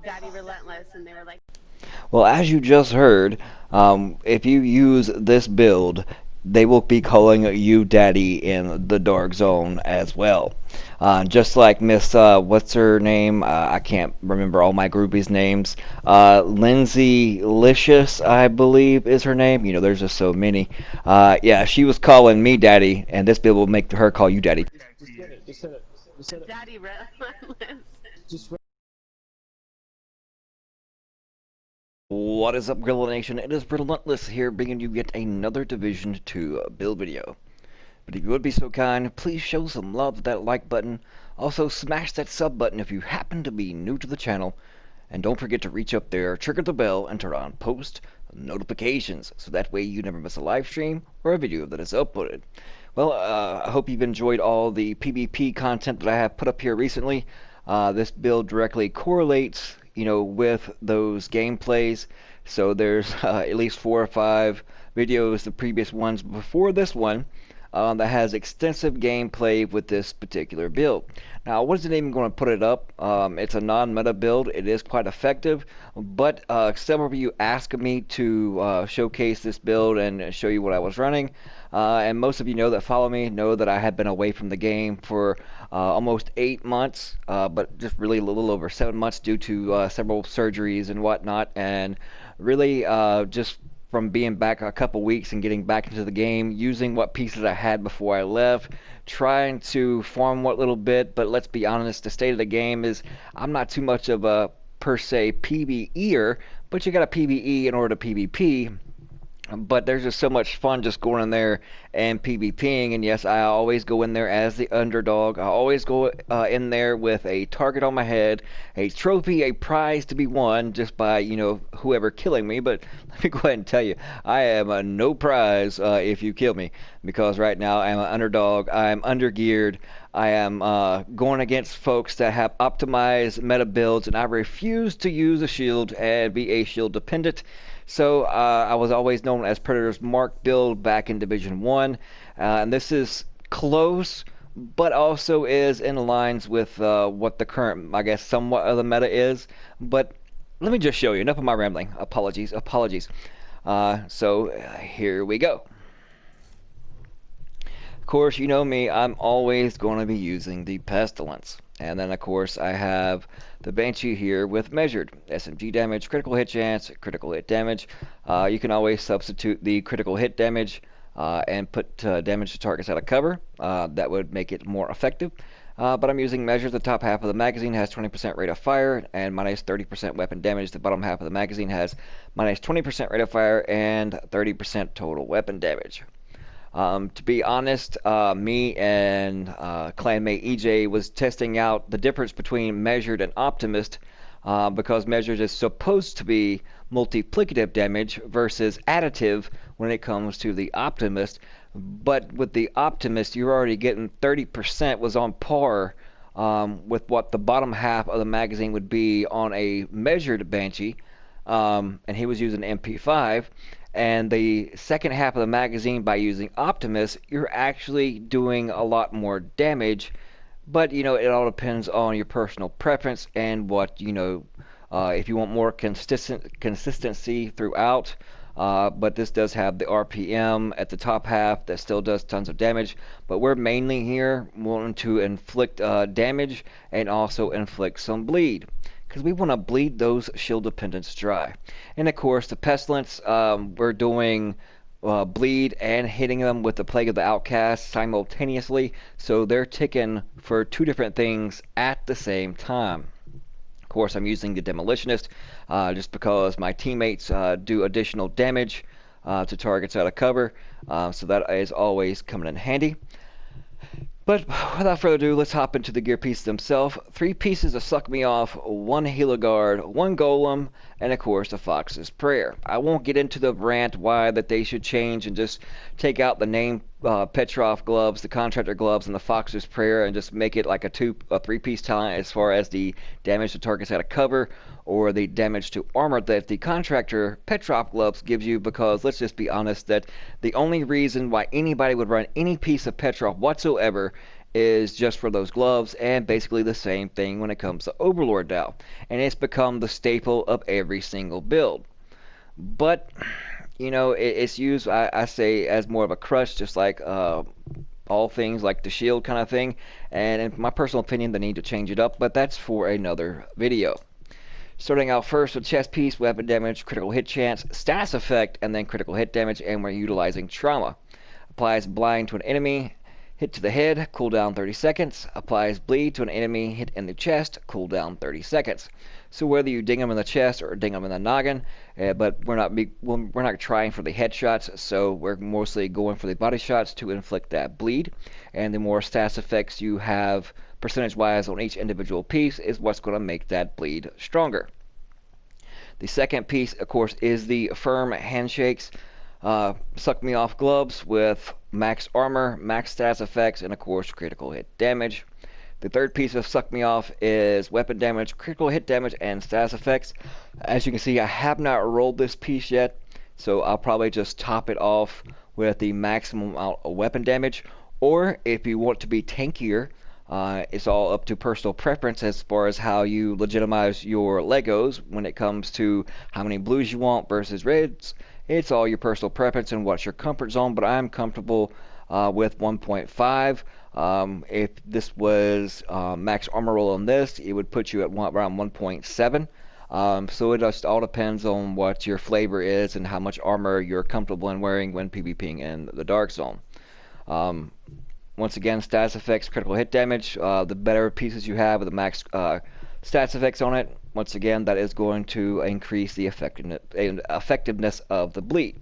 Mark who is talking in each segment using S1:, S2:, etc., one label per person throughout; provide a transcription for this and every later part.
S1: Daddy Relentless, and they were like,
S2: Well, as you just heard, if you use this build, they will be calling you Daddy in the Dark Zone as well. Just like Miss, what's her name? I can't remember all my groupies' names. Lindsay Licious, I believe, is her name. You know, there's just so many. Yeah, she was calling me Daddy, and this build will make her call you Daddy.
S1: Daddy Relentless.
S2: What is up, Gorilla Nation? It is Relentless here, bringing you yet another Division 2 build video. But if you would be so kind, please show some love with that like button. Also, smash that sub button if you happen to be new to the channel. And don't forget to reach up there, trigger the bell, and turn on post notifications, so that way you never miss a live stream or a video that is uploaded. Well, I hope you've enjoyed all the PvP content that I have put up here recently. This build directly correlates, with those gameplays. So there's at least 4 or 5 videos, the previous ones before this one, that has extensive gameplay with this particular build. Now, I wasn't even going to put it up. It's a non-meta build. It is quite effective, but several of you asked me to showcase this build and show you what I was running. And most of you that follow me know that I have been away from the game for almost 8 months, but just really a little over 7 months due to several surgeries and whatnot, and really just from being back a couple weeks and getting back into the game, using what pieces I had before I left, trying to farm what little bit. But let's be honest, the state of the game is I'm not too much of a per se PvEer, but you got to PvE in order to PvP. But there's just so much fun just going in there and PvPing. And yes, I always go in there as the underdog. I always go in there with a target on my head, a trophy, a prize to be won just by, whoever killing me. But let me go ahead and tell you, I am a no prize if you kill me. Because right now I'm an underdog. I'm undergeared. I am going against folks that have optimized meta builds, and I refuse to use a shield and be a shield dependent. So I was always known as Predator's Mark build back in Division 1. And this is close, but also is in lines with what the current, I guess, somewhat of the meta is. But let me just show you. Enough of my rambling. Apologies. So here we go. Of course, you know me, I'm always going to be using the Pestilence. And then, of course, I have the Banshee here with measured SMG damage, critical hit chance, critical hit damage. You can always substitute the critical hit damage and put damage to targets out of cover. That would make it more effective. But I'm using measured. The top half of the magazine has 20% rate of fire and minus 30% weapon damage. The bottom half of the magazine has minus 20% rate of fire and 30% total weapon damage. To be honest, me and clanmate EJ was testing out the difference between measured and optimist, because measured is supposed to be multiplicative damage versus additive when it comes to the optimist. But with the optimist, you're already getting 30% was on par with what the bottom half of the magazine would be on a measured Banshee, and he was using MP5. And the second half of the magazine, by using Optimus, you're actually doing a lot more damage. But, it all depends on your personal preference and what, if you want more consistency throughout. But this does have the RPM at the top half that still does tons of damage. But we're mainly here wanting to inflict damage and also inflict some bleed, because we want to bleed those shield dependents dry. And of course, the Pestilence, we're doing bleed and hitting them with the Plague of the Outcast simultaneously, so they're ticking for 2 different things at the same time. Of course, I'm using the Demolitionist just because my teammates do additional damage to targets out of cover, so that is always coming in handy. But without further ado, let's hop into the gear pieces themselves. 3 pieces to suck me off, 1 Heliogard, 1 Golem, and of course the Fox's Prayer. I won't get into the rant why that they should change and just take out the name Petrov gloves, the contractor gloves, and the Fox's Prayer, and just make it like a 3-piece talent as far as the damage to targets out of cover or the damage to armor that the contractor Petrov gloves gives you. Because let's just be honest, that the only reason why anybody would run any piece of Petrov whatsoever is just for those gloves, and basically the same thing when it comes to Overlord now. And it's become the staple of every single build. But, it's used, I say, as more of a crush, just like all things like the shield kind of thing. And in my personal opinion, they need to change it up, but that's for another video. Starting out first with chest piece, weapon damage, critical hit chance, status effect, and then critical hit damage, and we're utilizing trauma. Applies blind to an enemy, hit to the head, cooldown 30 seconds. Applies bleed to an enemy, hit in the chest, cooldown 30 seconds. So whether you ding them in the chest or ding them in the noggin, but we're not trying for the headshots, so we're mostly going for the body shots to inflict that bleed. And the more stats effects you have percentage-wise on each individual piece is what's going to make that bleed stronger. The second piece, of course, is the firm handshakes. Suck Me Off gloves with max armor, max stats effects, and of course critical hit damage. The third piece of Suck Me Off is weapon damage, critical hit damage, and status effects. As you can see, I have not rolled this piece yet, so I'll probably just top it off with the maximum amount of weapon damage. Or if you want to be tankier, it's all up to personal preference as far as how you legitimize your Legos when it comes to how many blues you want versus reds. It's all your personal preference and what's your comfort zone, but I'm comfortable with 1.5. If this was max armor roll on this, it would put you at around 1.7. So it just all depends on what your flavor is and how much armor you're comfortable in wearing when PvPing in the Dark Zone. Once again, stats effects, critical hit damage. The better pieces you have with the max stats effects on it, once again, that is going to increase the effectiveness of the bleed.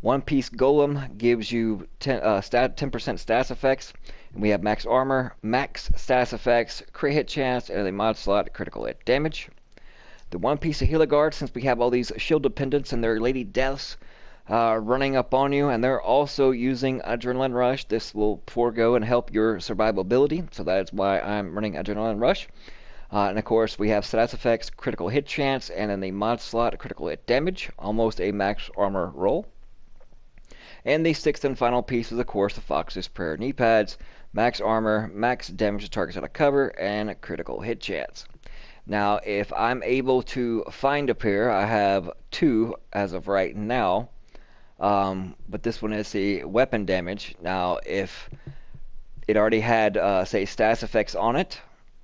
S2: One piece Golem gives you 10% stats effects, and we have max armor, max stats effects, crit hit chance, and a mod slot critical hit damage. The one piece of Healer Guard, since we have all these shield dependents and their lady deaths running up on you, and they're also using Adrenaline Rush, this will forego and help your survivability, so that's why I'm running Adrenaline Rush. And of course, we have stats effects, critical hit chance, and in the mod slot, critical hit damage, almost a max armor roll. And the sixth and final piece is, of course, the Fox's Prayer knee pads, max armor, max damage to targets out of cover, and critical hit chance. Now, if I'm able to find a pair, I have two as of right now, but this one is the weapon damage. Now, if it already had, say, stats effects on it,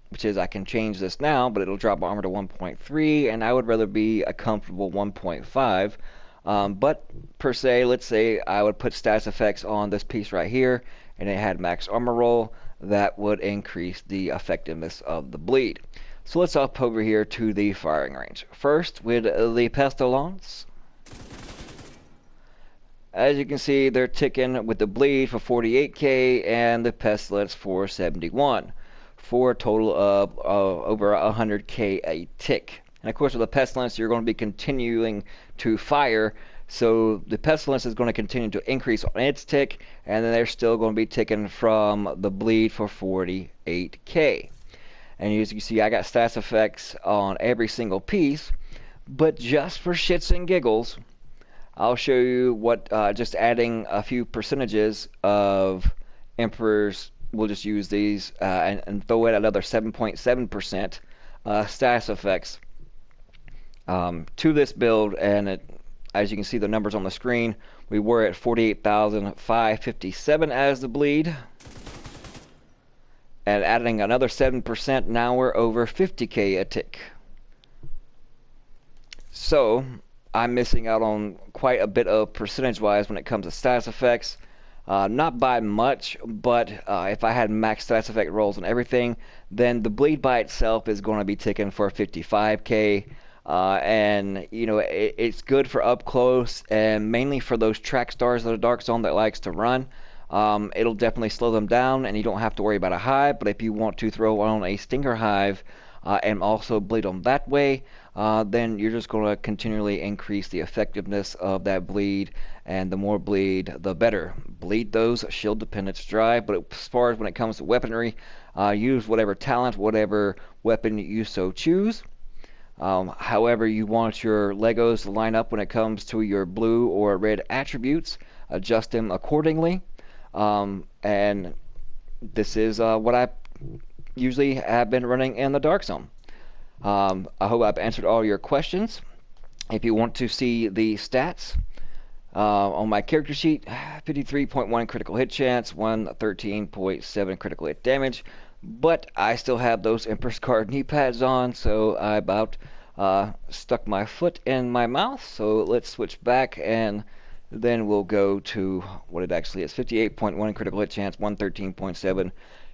S2: which is I can change this now, but it'll drop armor to 1.3, and I would rather be a comfortable 1.5. But per se, let's say I would put stats effects on this piece right here, and it had max armor roll, that would increase the effectiveness of the bleed. So let's up over here to the firing range. First, with the Pestilence. As you can see, they're ticking with the bleed for 48k and the Pestilence for 71. For a total of over 100k a tick. And of course, with the Pestilence, you're going to be continuing to fire, so the Pestilence is going to continue to increase on its tick, and then they're still going to be ticking from the bleed for 48k. And as you see, I got stats effects on every single piece, but just for shits and giggles, I'll show you what just adding a few percentages of Emperor's. We'll just use these and throw in another 7.7% stats effects to this build, and as you can see the numbers on the screen, we were at 48,557 as the bleed, and adding another 7%, now we're over 50k a tick. So I'm missing out on quite a bit of percentage-wise when it comes to stats effects. Not by much, but if I had max stats effect rolls and everything, then the bleed by itself is going to be ticking for 55k. And it's good for up close and mainly for those track stars of the Dark Zone that likes to run. It'll definitely slow them down, and you don't have to worry about a hive. But if you want to throw on a Stinger Hive and also bleed them that way, then you're just going to continually increase the effectiveness of that bleed, and the more bleed, the better. Bleed those shield dependents dry, but as far as when it comes to weaponry, use whatever talent, whatever weapon you so choose. However you want your Legos to line up when it comes to your blue or red attributes, adjust them accordingly. And this is what I usually have been running in the Dark Zone. I hope I've answered all your questions. If you want to see the stats on my character sheet, 53.1 critical hit chance, 113.7 critical hit damage, but I still have those Emperor's Guard knee pads on, so I about stuck my foot in my mouth. So let's switch back, and then we'll go to what it actually is. 58.1 critical hit chance, 113.7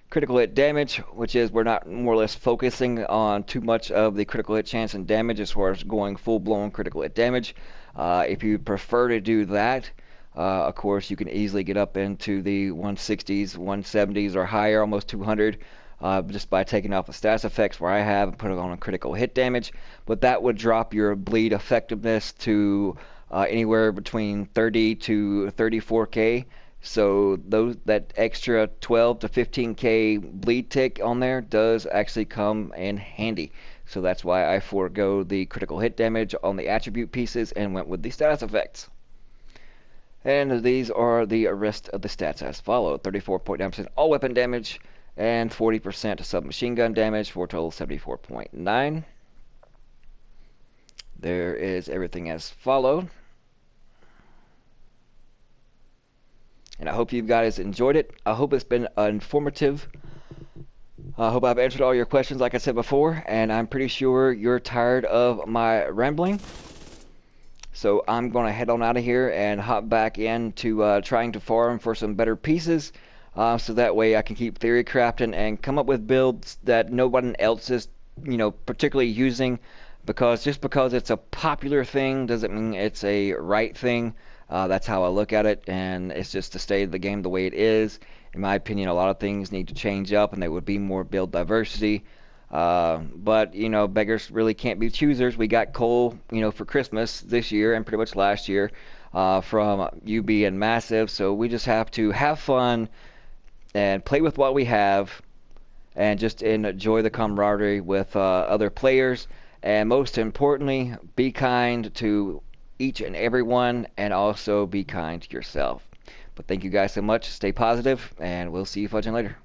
S2: critical hit damage, which is we're not more or less focusing on too much of the critical hit chance and damage as far as going full-blown critical hit damage. If you prefer to do that, of course, you can easily get up into the 160s, 170s, or higher, almost 200, just by taking off the stats effects where I have and put it on a critical hit damage. But that would drop your bleed effectiveness to anywhere between 30 to 34k. So that extra 12 to 15k bleed tick on there does actually come in handy. So that's why I forego the critical hit damage on the attribute pieces and went with the status effects. And these are the rest of the stats as follows: 34.9% all weapon damage and 40% submachine gun damage for a total of 74.9. There is everything as followed. And I hope you guys enjoyed it. I hope it's been informative. I hope I've answered all your questions like I said before, and I'm pretty sure you're tired of my rambling. So I'm going to head on out of here and hop back into trying to farm for some better pieces, so that way I can keep theory crafting and come up with builds that no one else is, particularly using, because just because it's a popular thing doesn't mean it's a right thing. That's how I look at it, and it's just the state of the game the way it is. In my opinion, a lot of things need to change up, and there would be more build diversity. But, beggars really can't be choosers. We got coal, for Christmas this year and pretty much last year from UB and Massive, so we just have to have fun and play with what we have and just enjoy the camaraderie with other players. And most importantly, be kind to each and every one, and also be kind to yourself. But thank you guys so much. Stay positive, and we'll see you fudging later.